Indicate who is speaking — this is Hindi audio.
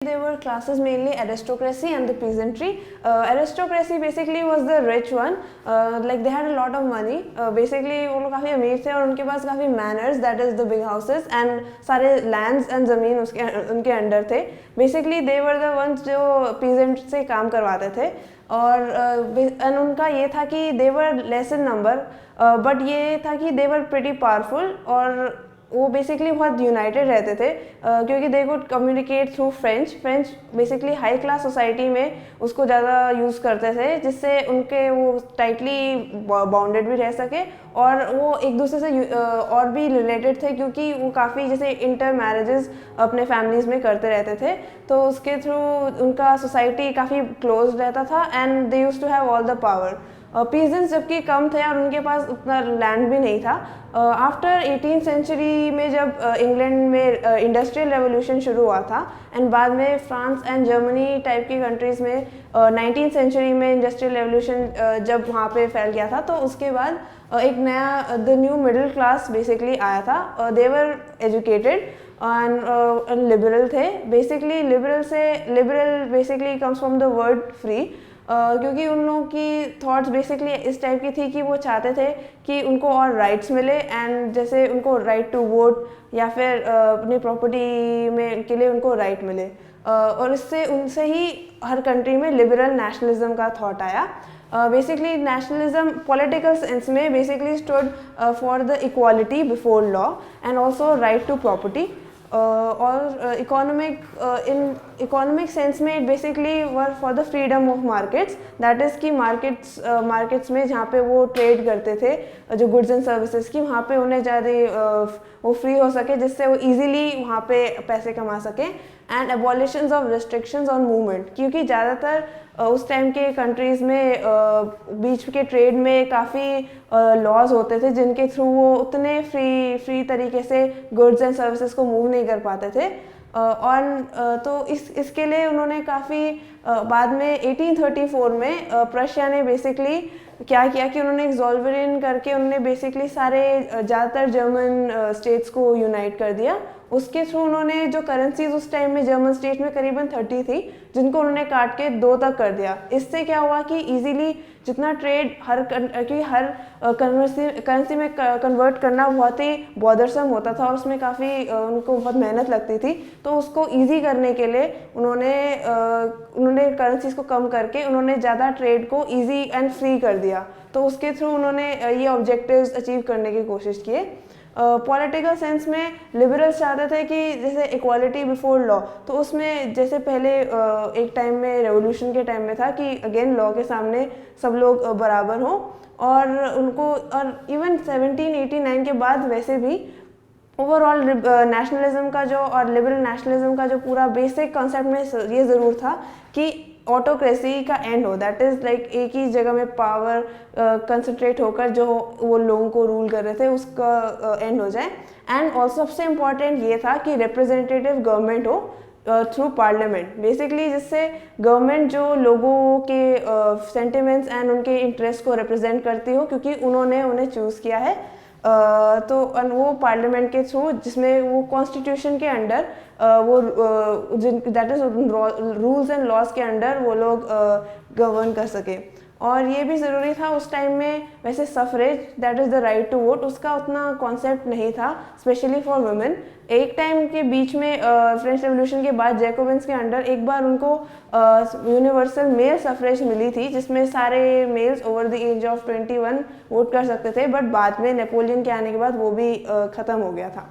Speaker 1: There were classes mainly aristocracy and the peasantry. Aristocracy basically was the rich one, like they had a lot of money. Basically वो लोग काफ़ी अमीर थे और उनके पास काफ़ी manners, that is the big houses, and सारे lands and ज़मीन उनके अंडर थे. Basically they were the ones जो peasant से काम करवाते थे और उनका ये था कि they were less in number, but ये था कि they were pretty powerful और वो बेसिकली बहुत यूनाइटेड रहते थे क्योंकि they could communicate through French basically high class society में उसको ज़्यादा यूज़ करते थे जिससे उनके वो टाइटली बाउंडेड भी रह सके और वो एक दूसरे से और भी रिलेटेड थे क्योंकि वो काफ़ी जैसे इंटर मैरिजेस अपने फैमिलीज़ में करते रहते थे तो उसके थ्रू उनका सोसाइटी काफ़ी क्लोज रहता था and they used to have all the power. Peasants जबकि कम थे और उनके पास उतना लैंड भी नहीं था. आफ्टर 18th सेंचुरी में जब इंग्लैंड में इंडस्ट्रियल रेवोल्यूशन शुरू हुआ था एंड बाद में फ्रांस एंड जर्मनी टाइप की कंट्रीज़ में 19th सेंचुरी में इंडस्ट्रियल रेवोल्यूशन जब वहाँ पे फैल गया था तो उसके बाद एक नया the new middle class basically आया था. दे वर एजुकेटेड एंड लिबरल थे. Basically liberal basically comes from the word free क्योंकि उन लोगों की थॉट्स बेसिकली इस टाइप की थी कि वो चाहते थे कि उनको और राइट्स मिले एंड जैसे उनको राइट टू वोट या फिर अपनी प्रॉपर्टी में के लिए उनको राइट मिले और इससे उनसे ही हर कंट्री में लिबरल नेशनलिज्म का थॉट आया. बेसिकली नेशनलिज्म पॉलिटिकल सेंस में basically stood for the equality before law and also right to property और इकोनॉमिक सेंस में it basically were for the freedom of markets. That is कि मार्केट्स में जहाँ पे वो ट्रेड करते थे जो गुड्स एंड सर्विसेज की वहाँ पे उन्हें ज़्यादा वो फ्री हो सके जिससे वो इजीली वहाँ पे पैसे कमा सकें. And abolitions of restrictions on movement क्योंकि ज़्यादातर उस टाइम के कंट्रीज़ में बीच के ट्रेड में काफ़ी लॉज होते थे जिनके थ्रू वो उतने फ्री तरीके से गुड्स एंड सर्विसेज को मूव नहीं कर पाते थे. और तो इसके लिए उन्होंने काफ़ी बाद में 1834 में प्रशिया ने बेसिकली क्या किया कि उन्होंने एक ज़ोल्वेरियन करके उन्होंने बेसिकली सारे ज़्यादातर जर्मन स्टेट्स को यूनाइट कर दिया. उसके थ्रू उन्होंने जो करेंसीज उस टाइम में जर्मन स्टेट में करीबन 30 थी जिनको उन्होंने काट के 2 तक कर दिया. इससे क्या हुआ कि इजीली जितना ट्रेड हर करेंसी में कन्वर्ट करना बहुत ही बॉदरसम होता था और उसमें काफ़ी उनको बहुत मेहनत लगती थी तो उसको इजी करने के लिए उन्होंने करेंसीज को कम करके उन्होंने ज़्यादा ट्रेड को इजी एंड फ्री कर दिया. तो उसके थ्रू उन्होंने ये ऑब्जेक्टिव्स अचीव करने की कोशिश किए. पॉलिटिकल सेंस में लिबरल्स चाहते थे कि जैसे इक्वालिटी बिफोर लॉ तो उसमें जैसे पहले एक टाइम में रेवोल्यूशन के टाइम में था कि अगेन लॉ के सामने सब लोग बराबर हों और उनको और इवन 1789 के बाद वैसे भी ओवरऑल नेशनलिज्म का जो और लिबरल नेशनलिज्म का जो पूरा बेसिक कॉन्सेप्ट में ये ज़रूर था कि ऑटोक्रेसी का एंड हो. दैट इज़ लाइक एक ही जगह में पावर कंसंट्रेट होकर जो वो लोगों को रूल कर रहे थे उसका एंड हो जाए. एंड ऑल्सो सबसे इम्पॉर्टेंट ये था कि रिप्रेजेंटेटिव गवर्नमेंट हो थ्रू पार्लियामेंट बेसिकली जिससे गवर्नमेंट जो लोगों के सेंटिमेंट्स एंड उनके इंटरेस्ट को रिप्रेजेंट करती हो क्योंकि उन्होंने उन्हें चूज़ किया है. तो वो पार्लियामेंट के थ्रू जिसमें वो कॉन्स्टिट्यूशन के अंडर वो that is rules and laws के अंडर वो लोग गवर्न कर सके. और ये भी ज़रूरी था उस टाइम में वैसे suffrage that is the right to vote उसका उतना कॉन्सेप्ट नहीं था स्पेशली फॉर वुमेन. एक टाइम के बीच में फ्रेंच रेवोल्यूशन के बाद जैकोबिन्स के अंडर एक बार उनको यूनिवर्सल मेल सफरेज मिली थी जिसमें सारे males over the age of 21 vote कर सकते थे बट बाद में नेपोलियन के आने के बाद वो भी ख़त्म हो गया था.